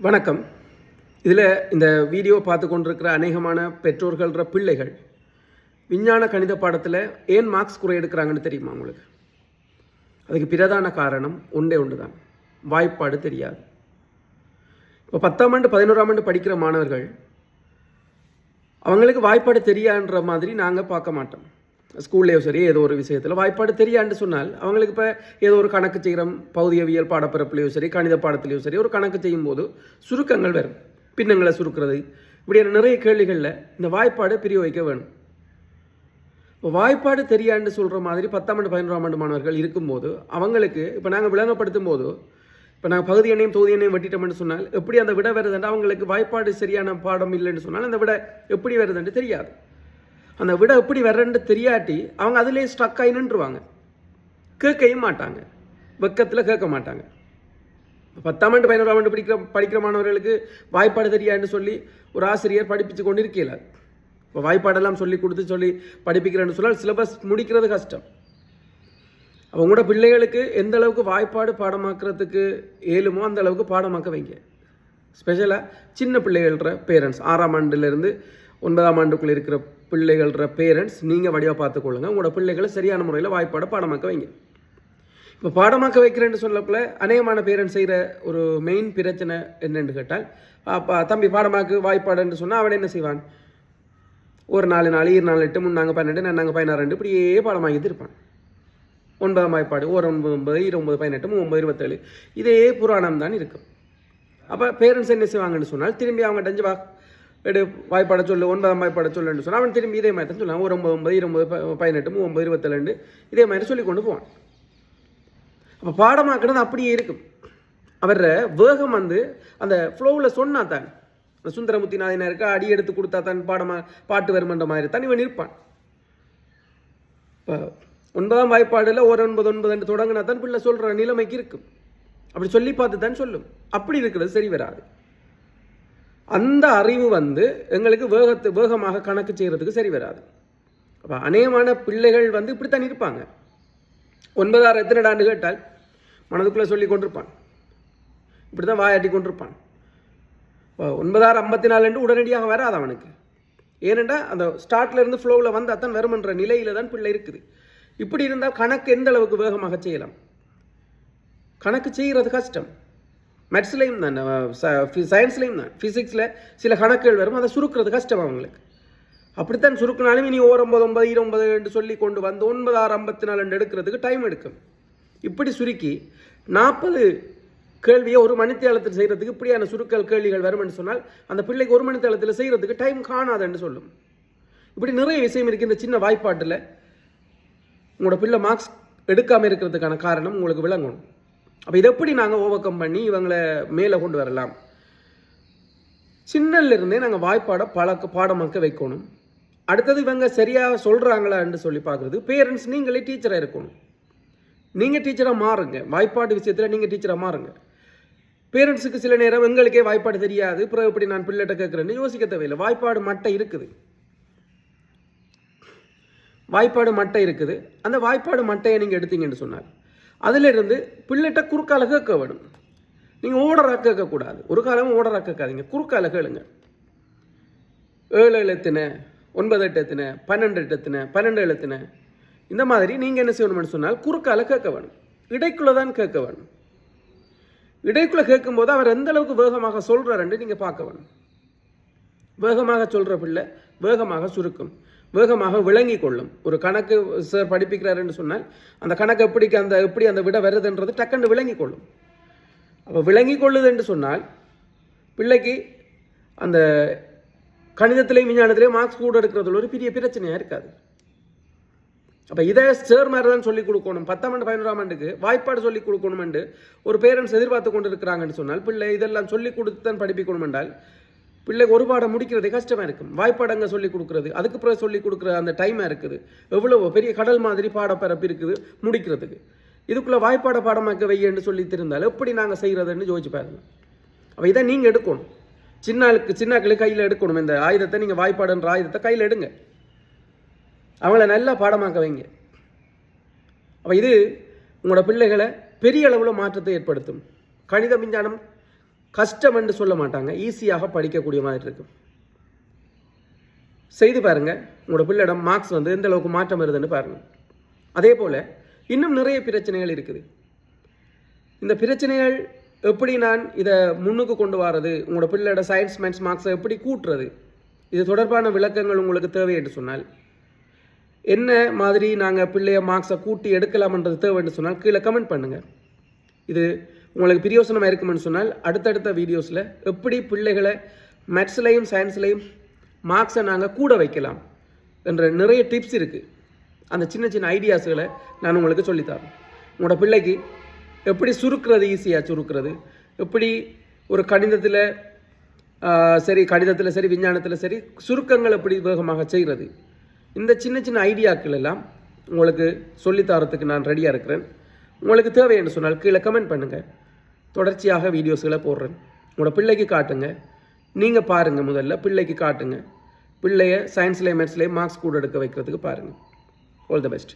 வணக்கம். இதில் இந்த வீடியோ பார்த்து கொண்டிருக்கிற அநேகமான பெற்றோர்கள்ற பிள்ளைகள் விஞ்ஞான கணித பாடத்தில் ஏன் மார்க்ஸ் குறை எடுக்கிறாங்கன்னு தெரியுமா உங்களுக்கு? அதுக்கு பிரதான காரணம் ஒன்றே ஒன்று தான், வாய்ப்பாடு தெரியாது. இப்போ 10ஆம் ஆண்டு 11ஆம் ஆண்டு படிக்கிற மாணவர்கள் அவங்களுக்கு வாய்ப்பாடு தெரியான்ற மாதிரி நாங்கள் பார்க்க மாட்டோம். ஸ்கூல்லையோ சரி ஏதோ ஒரு விஷயத்தில் வாய்ப்பாடு தெரியான்னு சொன்னால் அவங்களுக்கு இப்போ ஏதோ ஒரு கணக்கு செய்கிறோம், பௌதியவியல் பாடப்பிறப்புலையோ சரி கணித பாடத்திலையோ சரி ஒரு கணக்கு செய்யும் போது சுருக்கங்கள் வரும், பின்னங்களை சுருக்கிறது, இப்படியான நிறைய கேள்விகளில் இந்த வாய்ப்பாடு பிரயோகிக்க வேணும். இப்போ வாய்ப்பாடு தெரியான்னு சொல்கிற மாதிரி 10ஆம் ஆண்டு 11ஆம் ஆண்டு மாணவர்கள் இருக்கும்போது அவங்களுக்கு இப்போ நாங்கள் விளங்கப்படுத்தும் போது இப்போ நாங்கள் பகுதி எண்ணையும் தொகுதி எண்ணையும் வெட்டிட்டோம்னு சொன்னால் எப்படி அந்த விட வருதுன்னு அவங்களுக்கு வாய்ப்பாடு சரியான பாடம் இல்லைன்னு சொன்னால் அந்த விட எப்படி வருதுன்னு தெரியாது. அந்த விட எப்படி வர்றன்னு தெரியாட்டி அவங்க அதிலே ஸ்ட்ரக் ஆகி நின்றுவாங்க, கேட்கவும் மாட்டாங்க, வெக்கத்தில் கேட்க மாட்டாங்க. 10ஆம் ஆண்டு 11ஆம் ஆண்டு படிக்கிற மாணவர்களுக்கு வாய்ப்பாடு தெரியாதுன்னு சொல்லி ஒரு ஆசிரியர் படிப்பிச்சு கொண்டு இருக்கல. இப்போ வாய்ப்பாடெல்லாம் சொல்லி கொடுத்து சொல்லி படிப்பிக்கிறேன்னு சொன்னால் சிலபஸ் முடிக்கிறது கஷ்டம். அவங்களோட பிள்ளைகளுக்கு எந்த அளவுக்கு வாய்ப்பாடு பாடமாக்குறதுக்கு ஏழுமோ அந்த அளவுக்கு பாடமாக்க வைங்க. ஸ்பெஷலாக சின்ன பிள்ளைகள்ற பேரண்ட்ஸ் 6ஆம் ஆண்டுலேருந்து 9ஆம் ஆண்டுக்குள்ளே இருக்கிற பிள்ளைகள்ற பேரண்ட்ஸ் நீங்கள் வடிவாக பார்த்துக்கொள்ளுங்க. உங்களோட பிள்ளைகளை சரியான முறையில் வாய்ப்பாடை பாடமாக்க வைங்க. இப்போ பாடமாக்க வைக்கிறேன்னு சொல்லக்குள்ள அநேகமான பேரண்ட்ஸ் செய்கிற ஒரு மெயின் பிரச்சனை என்னென்னு கேட்டால், தம்பி பாடமாக்கு வாய்ப்பாடுன்னு சொன்னால் அவன் என்ன செய்வான், ஒரு 4 4 2 8 3 12 4 16 இப்படியே பாடமாக்கிட்டு இருப்பான். 9ஆம் வாய்ப்பாடு 1 9 9 29 18 3 27 இதே புராணம் தான் இருக்கும். அப்போ பேரண்ட்ஸ் என்ன செய்வாங்கன்னு சொன்னால் திரும்பி அவங்க டஞ்சு வாய்ப்பாட சொல்லு 9ஆம் வாய்ப்பாட சொல்லுன்னு சொன்னால் அவன் திரும்பி இதே மாதிரி தான் சொல்லுவான். 1 9 9 20 18 3 27 இதே மாதிரி சொல்லி கொண்டு போவான். அப்போ பாடமாக்குறது அப்படியே இருக்கும். அவர் வேகம் அந்த ஃப்ளோவில் சொன்னா தான், சுந்தரமுத்தி நாயனருக்கு அடி எடுத்து கொடுத்தா தான் பாட்டு வருமன்ற மாதிரி தான் இவன் இருப்பான். இப்போ 9ஆம் வாய்ப்பாடில் 1 9 9 தொடங்கினா தான் பிள்ளை சொல்கிற நிலைமைக்கு இருக்கும். அப்படி சொல்லி பார்த்து தான் சொல்லும். அப்படி இருக்கிறது சரி வராது. அந்த அறிவு எங்களுக்கு வேகமாக கணக்கு செய்கிறதுக்கு சரி வராது. அப்போ அநேகமான பிள்ளைகள் இப்படித்தான் இருப்பாங்க. 9ஆறு எத்தனை ஆண்டு கேட்டால் மனதுக்குள்ளே சொல்லி கொண்டிருப்பான், இப்படி தான் வாயாட்டி கொண்டிருப்பான். 9ஆறு 54 உடனடியாக வராது அவனுக்கு. ஏனெண்டா அந்த ஸ்டார்ட்லேருந்து ஃப்ளோவில் வந்தால் தான் வருமன்ற நிலையில் தான் பிள்ளை இருக்குது. இப்படி இருந்தால் கணக்கு எந்த அளவுக்கு வேகமாக செய்யலாம்? கணக்கு செய்கிறது கஷ்டம். மேத்ஸ்லையும் தான், சயின்ஸ்லையும் தான், ஃபிசிக்ஸில் சில கணக்குகள் வரும், அதை சுருக்கிறது கஷ்டம் அவங்களுக்கு. அப்படித்தான் சுருக்கினாலும் இனி 9 9 29 சொல்லி கொண்டு 9 6 54 எடுக்கிறதுக்கு டைம் எடுக்கும். இப்படி சுருக்கி 40 கேள்வியை ஒரு மணித்தேளத்தில் செய்கிறதுக்கு இப்படியான சுருக்கல் கேள்விகள் வரும்னு சொன்னால் அந்த பிள்ளைக்கு ஒரு மணித்தேளத்தில் செய்கிறதுக்கு டைம் காணாதுன்னு சொல்லும். இப்படி நிறைய விஷயம் இருக்குது. இந்த சின்ன வாய்ப்பாட்டில் உங்களோட பிள்ளை மார்க்ஸ் எடுக்காமல் இருக்கிறதுக்கான காரணம் உங்களுக்கு விளங்கணும். அப்போ இதை எப்படி நாங்கள் ஓவர் பண்ணி இவங்களை மேலே கொண்டு வரலாம்? சின்னல்லிருந்தே நாங்கள் வாய்ப்பாடை பாடமாக்க வைக்கணும். அடுத்தது இவங்க சரியாக சொல்கிறாங்களான்னு சொல்லி பார்க்குறது பேரண்ட்ஸ் நீங்களே டீச்சராக இருக்கணும். நீங்கள் டீச்சராக மாறுங்க. வாய்ப்பாடு விஷயத்தில் நீங்கள் டீச்சராக மாறுங்க. பேரண்ட்ஸுக்கு சில நேரம் எங்களுக்கே வாய்ப்பாடு தெரியாது, அப்புறம் எப்படி நான் பிள்ளைகிட்ட கேட்குறேன்னு யோசிக்க தேவையில்லை. வாய்ப்பாடு மட்டை இருக்குது, வாய்ப்பாடு மட்டை இருக்குது. அந்த வாய்ப்பாடு மட்டையை நீங்கள் எடுத்தீங்கன்னு சொன்னார் அதிலிருந்து பிள்ளைகிட்ட குறுக்கால கேட்க வேணும். நீங்கள் ஓடராக கேட்கக்கூடாது, ஒரு காலமும் ஓடராக கேட்காதீங்க, குறுக்கால கேளுங்க. 7 எழுத்தின 9 8 எத்தின 12 8 எத்தின 12 எழுத்தின இந்த மாதிரி நீங்கள் என்ன செய்யணும்னு சொன்னால் குறுக்கால கேட்க வேணும். இடைக்குள்ளே தான் கேட்க வேணும். இடைக்குள்ளே கேட்கும்போது அவர் எந்த அளவுக்கு வேகமாக சொல்கிறாருன்னு நீங்கள் பார்க்க வேணும். வேகமாக சொல்கிற பிள்ளை வேகமாக சுருக்கும், வேகமாக விளங்கி கொள்ளும். ஒரு கணக்கு சார் படிப்பிக்கிறாருன்னு சொன்னால் அந்த கணக்கு எப்படி அந்த விட வருதுன்றது டக்குன்னு விளங்கி கொள்ளும். அப்போ விளங்கி கொள்ளுதுன்னு சொன்னால் பிள்ளைக்கு அந்த கணிதத்திலையும் விஞ்ஞானத்திலையும் மார்க்ஸ் கூட எடுக்கிறதுல ஒரு பெரிய பிரச்சனையாக இருக்காது. அப்போ இதை சார் மாதிரி தான் சொல்லிக் கொடுக்கணும். 10ஆம் ஆண்டு 11ஆம் ஆண்டுக்கு வாய்ப்பாடு சொல்லிக் கொடுக்கணுமென்று ஒரு பேரண்ட்ஸ் எதிர்பார்த்து கொண்டு இருக்கிறாங்கன்னு சொன்னால் பிள்ளை இதெல்லாம் சொல்லிக் கொடுத்து தான் படிப்பிக்கணும் என்றால் பிள்ளைக்கு ஒரு பாடம் முடிக்கிறதே கஷ்டமாக இருக்கும். வாய்ப்பாடங்க சொல்லிக் கொடுக்குறது, அதுக்கு பிறகு சொல்லிக் கொடுக்குற அந்த டைமாக இருக்குது. எவ்வளவோ பெரிய கடல் மாதிரி பாடப்பரப்பு இருக்குது முடிக்கிறதுக்கு. இதுக்குள்ளே வாய்ப்பாட பாடமாக்க வையன்னு சொல்லி தெரிந்தால் எப்படி நாங்கள் செய்கிறதுன்னு யோசிச்சு பாருங்க. அப்போ இதை நீங்கள் எடுக்கணும். சின்னாக்களுக்கு கையில் எடுக்கணும். இந்த ஆயுதத்தை நீங்கள் வாய்ப்பாடுன்ற ஆயுதத்தை கையில் எடுங்க, அவங்கள நல்லா பாடமாக்க வைங்க. அப்போ இது உங்களோட பிள்ளைகளை பெரிய அளவில் மாற்றத்தை ஏற்படுத்தும். கணித விஞ்ஞானம் கஷ்டம் என்று சொல்ல மாட்டாங்க, ஈஸியாக படிக்கக்கூடிய மாதிரி இருக்கும். செய்து பாருங்கள், உங்களோட பிள்ளையிடம் மார்க்ஸ் வந்து எந்த அளவுக்கு மாற்றம் வருதுன்னு பாருங்கள். அதே போல் இன்னும் நிறைய பிரச்சனைகள் இருக்குது. இந்த பிரச்சனைகள் எப்படி நான் இதை முன்னுக்கு கொண்டு வரது, உங்களோட பிள்ளையோட சயின்ஸ் மேத்ஸ் மார்க்ஸை எப்படி கூட்டுறது, இது தொடர்பான விளக்கங்கள் உங்களுக்கு தேவை என்று சொன்னால், என்ன மாதிரி நாங்கள் பிள்ளைய மார்க்ஸை கூட்டி எடுக்கலாம்ன்றது தேவை என்று சொன்னால் கீழே கமெண்ட் பண்ணுங்கள். இது உங்களுக்கு பிரயோசனமாக இருக்குமென்னு சொன்னால் அடுத்தடுத்த வீடியோஸில் எப்படி பிள்ளைகளை மேத்ஸ்லையும் சயின்ஸ்லையும் மார்க்ஸை நாங்கள் கூட வைக்கலாம் என்ற நிறைய டிப்ஸ் இருக்குது. அந்த சின்ன சின்ன ஐடியாஸுகளை நான் உங்களுக்கு சொல்லித்தரேன். உங்களோட பிள்ளைக்கு எப்படி சுருக்கிறது, ஈஸியாக சுருக்கிறது, எப்படி ஒரு கணிதத்தில் சரி விஞ்ஞானத்தில் சரி சுருக்கங்கள் எப்படி வேகமாக செய்கிறது, இந்த சின்ன சின்ன ஐடியாக்கள் எல்லாம் உங்களுக்கு சொல்லித்தரத்துக்கு நான் ரெடியாக இருக்கிறேன். உங்களுக்கு தேவை என்று சொன்னால் கீழே கமெண்ட் பண்ணுங்கள். தொடர்ச்சியாக வீடியோஸ்களை போடுறேன். உங்களோட பிள்ளைக்கு காட்டுங்க, நீங்கள் பாருங்கள், முதல்ல பிள்ளைக்கு காட்டுங்க. பிள்ளைய சயின்ஸ்லேயே மேத்ஸ்லேயே மார்க்ஸ் கூட எடுக்க வைக்கிறதுக்கு பாருங்கள். All the best.